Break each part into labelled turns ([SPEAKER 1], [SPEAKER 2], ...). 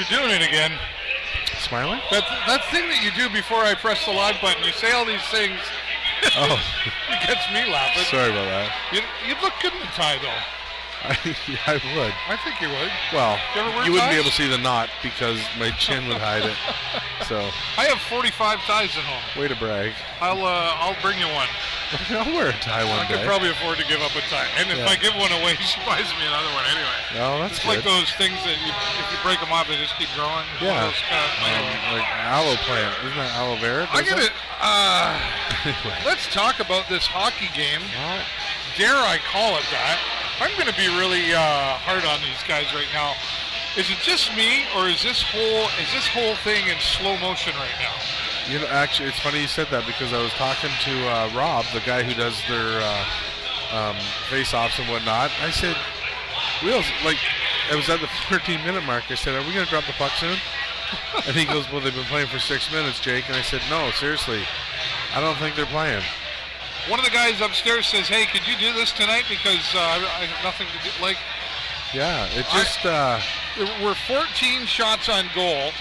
[SPEAKER 1] you're doing it again.
[SPEAKER 2] Smiling?
[SPEAKER 1] That thing that you do before I press the live button. You say all these things.
[SPEAKER 2] Oh.
[SPEAKER 1] It gets me laughing.
[SPEAKER 2] Sorry about that.
[SPEAKER 1] You'd look good in the tie, though.
[SPEAKER 2] I would.
[SPEAKER 1] I think you would.
[SPEAKER 2] Well,
[SPEAKER 1] you
[SPEAKER 2] wouldn't be able to see the knot because my chin would hide it. So
[SPEAKER 1] I have 45 ties at home.
[SPEAKER 2] Way to brag.
[SPEAKER 1] I'll bring you one.
[SPEAKER 2] I'll wear a tie one day.
[SPEAKER 1] I could probably afford to give up a tie. And if I give one away, she buys me another one anyway.
[SPEAKER 2] Oh, that's
[SPEAKER 1] it's
[SPEAKER 2] good.
[SPEAKER 1] like those things that if you break them off, they just keep growing.
[SPEAKER 2] Yeah. Like aloe plant. Isn't that aloe vera?
[SPEAKER 1] I get it. Let's talk about this hockey game.
[SPEAKER 2] Well,
[SPEAKER 1] Dare I call it that? I'm going to be really hard on these guys right now. Is it just me, or is this whole thing in slow motion right now?
[SPEAKER 2] You know, actually, it's funny you said that because I was talking to Rob, the guy who does their face-offs and whatnot. I said, Wheels, like, it was at the 13-minute mark. I said, are we going to drop the puck soon? And he goes, well, they've been playing for 6 minutes, Jake. And I said, no, seriously, I don't think they're playing.
[SPEAKER 1] One of the guys upstairs says, hey, could you do this tonight? Because I have nothing to do. Like,
[SPEAKER 2] yeah, it just...
[SPEAKER 1] we're 14 shots on goal.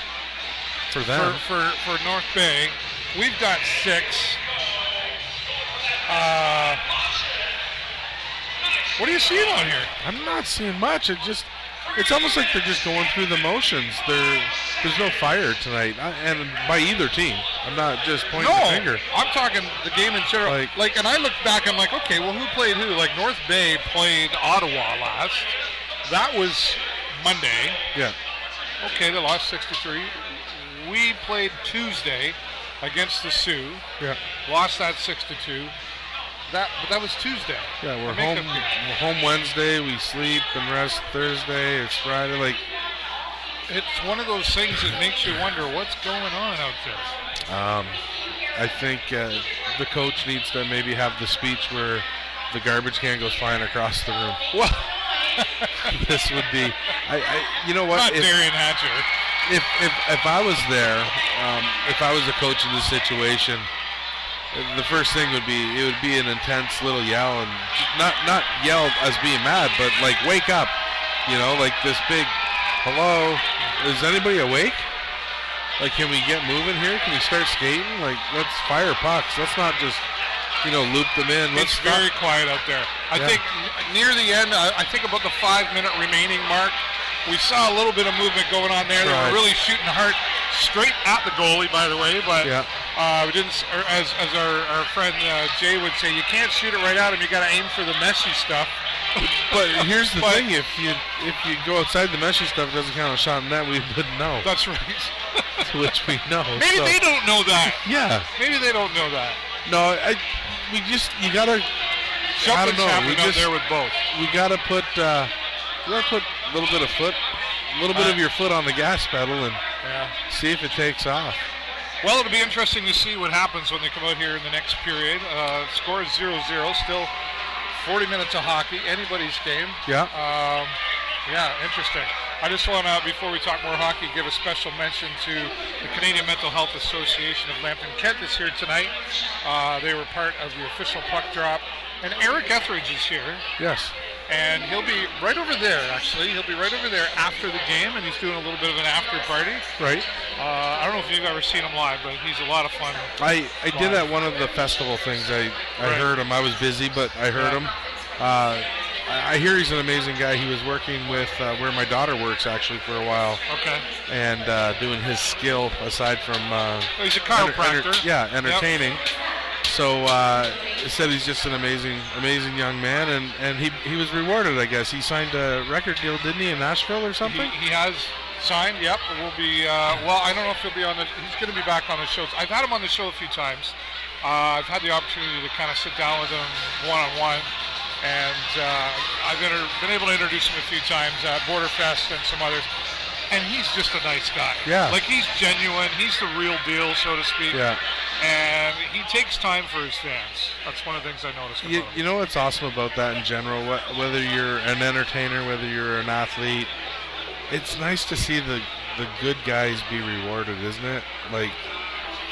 [SPEAKER 2] For them.
[SPEAKER 1] For North Bay. We've got 6. What are you seeing on here?
[SPEAKER 2] I'm not seeing much. It's almost like they're just going through the motions. There's no fire tonight, and by either team. I'm not just pointing the finger.
[SPEAKER 1] I'm talking the game in general. Like, and I look back, I'm like, okay, well, who played who? Like, North Bay played Ottawa last. That was Monday.
[SPEAKER 2] Yeah.
[SPEAKER 1] Okay, they lost 6-3. We played Tuesday against the Sioux.
[SPEAKER 2] Yeah.
[SPEAKER 1] Lost that 6-2. But that was Tuesday.
[SPEAKER 2] Yeah, we're home Wednesday. We sleep and rest Thursday. It's Friday. Like,
[SPEAKER 1] it's one of those things that makes you wonder what's going on out there.
[SPEAKER 2] I think the coach needs to maybe have the speech where the garbage can goes flying across the room.
[SPEAKER 1] Well,
[SPEAKER 2] this would be. You know what?
[SPEAKER 1] Not Darian Hatcher.
[SPEAKER 2] If I was there, if I was a coach in this situation, the first thing would be an intense little yell, and not yell as being mad, but like wake up, you know, like this big, hello, is anybody awake? Like, can we get moving here? Can we start skating? Like, let's fire pucks. Let's not just, loop them in.
[SPEAKER 1] It's very quiet out there. I think near the end, I think about the 5-minute remaining mark, we saw a little bit of movement going on there. They were really shooting hard straight at the goalie, by the way. But we didn't, as our friend Jay would say, you can't shoot it right at him. You got to aim for the messy stuff.
[SPEAKER 2] But here's the thing: if you go outside the messy stuff, it doesn't count a shot in that. We wouldn't know.
[SPEAKER 1] That's right.
[SPEAKER 2] Which we know.
[SPEAKER 1] Maybe they don't know that.
[SPEAKER 2] Yeah.
[SPEAKER 1] Maybe they don't know that.
[SPEAKER 2] No, you gotta.
[SPEAKER 1] Something's happening out there with both.
[SPEAKER 2] We gotta put a little bit of your foot on the gas pedal and see if it takes off.
[SPEAKER 1] Well, it'll be interesting to see what happens when they come out here in the next period. Score is 0-0, still 40 minutes of hockey, anybody's game.
[SPEAKER 2] Yeah.
[SPEAKER 1] Interesting. I just want to, before we talk more hockey, give a special mention to the Canadian Mental Health Association of Lambton-Kent is here tonight. They were part of the official puck drop. And Eric Etheridge is here.
[SPEAKER 2] Yes.
[SPEAKER 1] And he'll be right over there, actually. He'll be right over there after the game, and he's doing a little bit of an after party.
[SPEAKER 2] Right.
[SPEAKER 1] I don't know if you've ever seen him live, but he's a lot of fun.
[SPEAKER 2] I did at one of the festival things. I heard him. I was busy, but I heard him. I hear he's an amazing guy. He was working with where my daughter works, actually, for a while.
[SPEAKER 1] Okay.
[SPEAKER 2] And doing his skill aside from...
[SPEAKER 1] he's a chiropractor.
[SPEAKER 2] Entertaining. Yep. So he said he's just an amazing young man, and he was rewarded, I guess. He signed a record deal, didn't he, in Nashville or something?
[SPEAKER 1] He has signed, yep. We'll be, I don't know if he'll be on he's going to be back on the show. I've had him on the show a few times. I've had the opportunity to kind of sit down with him one-on-one, and I've been able to introduce him a few times at Borderfest and some others. And he's just a nice guy.
[SPEAKER 2] Yeah.
[SPEAKER 1] Like, he's genuine. He's the real deal, so to speak.
[SPEAKER 2] Yeah.
[SPEAKER 1] And he takes time for his fans. That's one of the things I noticed about him.
[SPEAKER 2] You know what's awesome about that in general? Whether you're an entertainer, whether you're an athlete, it's nice to see the good guys be rewarded, isn't it? Like,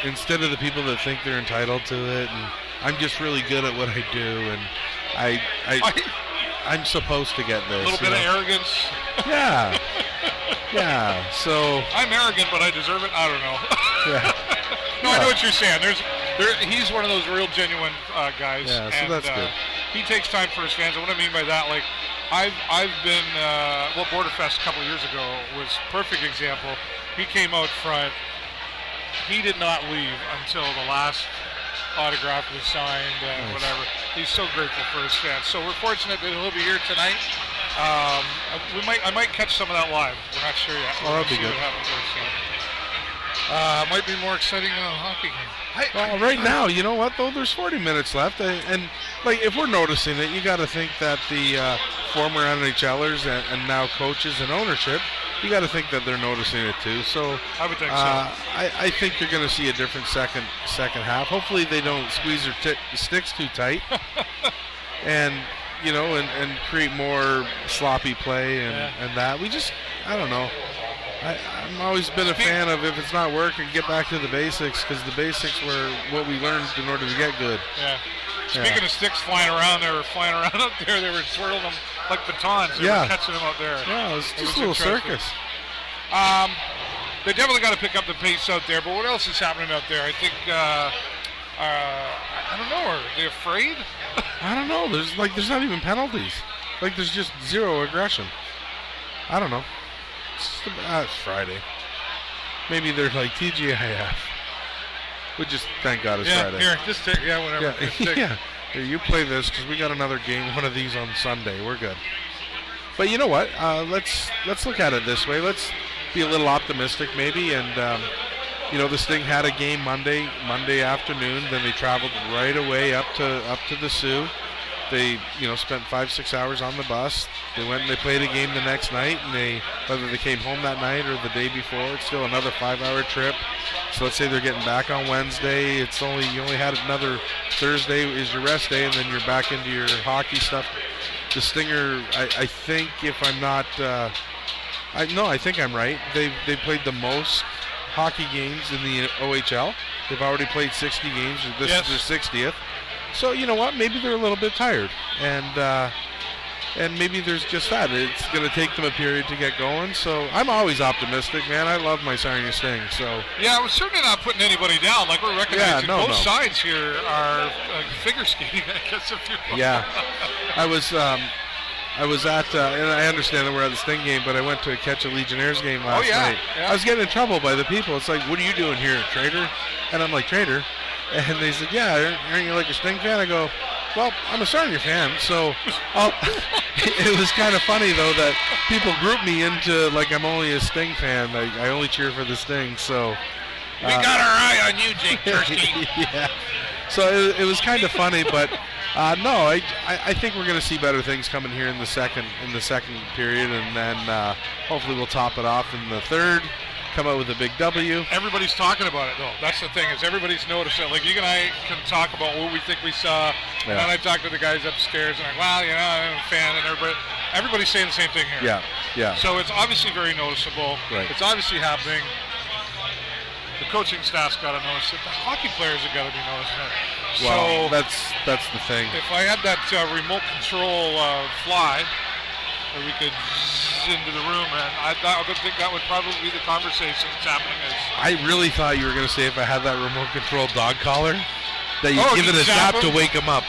[SPEAKER 2] instead of the people that think they're entitled to it, and I'm just really good at what I do, and I'm supposed to get this.
[SPEAKER 1] A little bit of arrogance.
[SPEAKER 2] Yeah. Yeah. So
[SPEAKER 1] I'm arrogant, but I deserve it. I don't know.
[SPEAKER 2] Yeah.
[SPEAKER 1] No, I know what you're saying. He's one of those real genuine guys.
[SPEAKER 2] Yeah, so that's good.
[SPEAKER 1] He takes time for his fans. And what I mean by that, like, I've been Borderfest a couple of years ago was a perfect example. He came out front. He did not leave until the last autograph was signed and whatever. He's so grateful for his fans. So we're fortunate that he'll be here tonight. I might catch some of that live. We're not sure yet.
[SPEAKER 2] Oh, that'd be good.
[SPEAKER 1] What happens might be more exciting than a hockey game.
[SPEAKER 2] Well, right now, you know what, though? There's 40 minutes left. And like, if we're noticing it, you got to think that the former NHLers and now coaches and ownership, you got to think that they're noticing it too. So
[SPEAKER 1] I would think so.
[SPEAKER 2] I think you're going to see a different second half. Hopefully they don't squeeze their sticks too tight, and create more sloppy play and that. I don't know. I've always been a fan of, if it's not working, get back to the basics, because the basics were what we learned in order to get good.
[SPEAKER 1] Yeah. Speaking of sticks flying around, they were flying around up there. They were swirling them like batons. They were catching them up there.
[SPEAKER 2] Yeah, it was just a little circus.
[SPEAKER 1] They definitely got to pick up the pace out there. But what else is happening out there? I think I don't know. Are they afraid?
[SPEAKER 2] I don't know. There's not even penalties. Like, there's just zero aggression. I don't know. It's Friday. Maybe they're like TGIF. We just thank God it's Friday.
[SPEAKER 1] Here, just take, whatever.
[SPEAKER 2] Yeah. Here, you play this, because we got another game, one of these on Sunday. We're good. But you know what? Let's look at it this way. Let's be a little optimistic, maybe. And the Sting had a game Monday afternoon. Then they traveled right away up to the Sioux. They spent 5-6 hours on the bus. They went and they played a game the next night, and whether they came home that night or the day before, it's still another 5-hour trip. So let's say they're getting back on Wednesday. You only had another Thursday is your rest day, and then you're back into your hockey stuff. The Stinger, I think, if I'm not, I think I'm right. They played the most hockey games in the OHL. They've already played 60 games. This is their 60th. So you know what? Maybe they're a little bit tired, and maybe there's just that. It's going to take them a period to get going. So I'm always optimistic, man. I love my Sarnia Sting. So
[SPEAKER 1] yeah, we're certainly not putting anybody down. Like, we're recognizing both sides here are figure skating, I guess.
[SPEAKER 2] I was at, and I understand that we're at the Sting game, but I went to catch a Legionnaires game last night.
[SPEAKER 1] Yeah.
[SPEAKER 2] I was getting in trouble by the people. It's like, what are you doing here, traitor? And I'm like, traitor? And they said, yeah, aren't you like a Sting fan? I go, well, I'm a Sarnia fan, so it was kind of funny, though, that people group me into, like, I'm only a Sting fan. I only cheer for the Sting, so.
[SPEAKER 1] We got our eye on you, Jake Cherski.
[SPEAKER 2] Yeah. So it was kind of funny, but no, I think we're going to see better things coming here in the second period, and then hopefully we'll top it off in the third. Come out with a big W.
[SPEAKER 1] Everybody's talking about it, though. That's the thing, is everybody's noticed it. Like, you and I can talk about what we think we saw, and then I talk to the guys upstairs, and I'm a fan, and everybody's saying the same thing here.
[SPEAKER 2] Yeah.
[SPEAKER 1] So it's obviously very noticeable.
[SPEAKER 2] Right.
[SPEAKER 1] It's obviously happening. The coaching staff's got to notice it. The hockey players have got to be noticing it.
[SPEAKER 2] Well, that's the thing.
[SPEAKER 1] If I had that remote control fly, where we could into the room, and I would think that would probably be the conversation that's happening.
[SPEAKER 2] I really thought you were going to say, if I had that remote control dog collar, that you'd give it a zap to wake him up.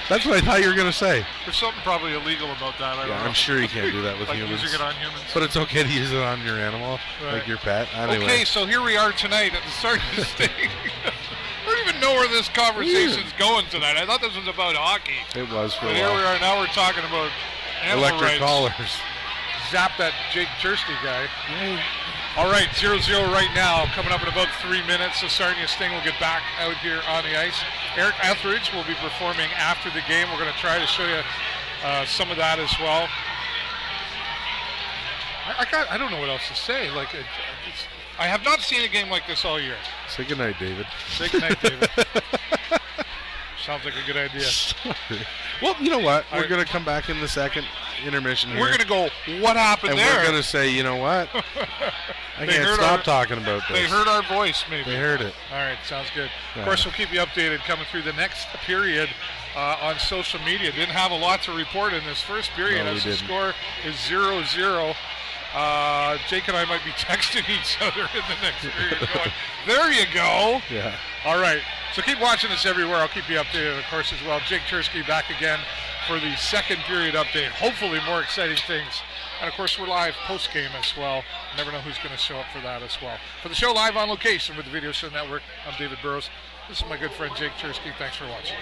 [SPEAKER 2] That's what I thought you were going to say.
[SPEAKER 1] There's something probably illegal about that. I don't know.
[SPEAKER 2] I'm sure you can't do that with
[SPEAKER 1] like
[SPEAKER 2] humans.
[SPEAKER 1] using it on humans.
[SPEAKER 2] But it's okay to use it on your animal, like your pet. Anyway.
[SPEAKER 1] Okay, so here we are tonight at the Sarnia Sting. I don't even know where this conversation's going tonight. I thought this was about hockey.
[SPEAKER 2] It was for a while.
[SPEAKER 1] Here we are. Now we're talking about
[SPEAKER 2] electric collars.
[SPEAKER 1] Zap that Jake Cherski guy. All right, 0-0 right now. Coming up in about 3 minutes. So Sarnia Sting will get back out here on the ice. Eric Etheridge will be performing after the game. We're going to try to show you some of that as well. I don't know what else to say. Like, I have not seen a game like this all year.
[SPEAKER 2] Say goodnight, David.
[SPEAKER 1] Say goodnight, David. Sounds like a good idea.
[SPEAKER 2] Well, you know what? We're going to come back in the second intermission here.
[SPEAKER 1] We're going to go, what happened there?
[SPEAKER 2] And we're going to say, you know what? I can't stop talking about this.
[SPEAKER 1] They heard our voice, maybe.
[SPEAKER 2] They heard it.
[SPEAKER 1] All right, sounds good.
[SPEAKER 2] Yeah.
[SPEAKER 1] Of course, we'll keep you updated coming through the next period on social media. Didn't have a lot to report in this first period as the score is 0-0. Jake and I might be texting each other in the next period going, there you go.
[SPEAKER 2] Yeah.
[SPEAKER 1] All right. So keep watching us everywhere. I'll keep you updated, of course, as well. Jake Cherski back again for the second period update. Hopefully more exciting things. And, of course, we're live post-game as well. Never know who's going to show up for that as well. For the show live on location with the Video Show Network, I'm David Burrows. This is my good friend Jake Cherski. Thanks for watching.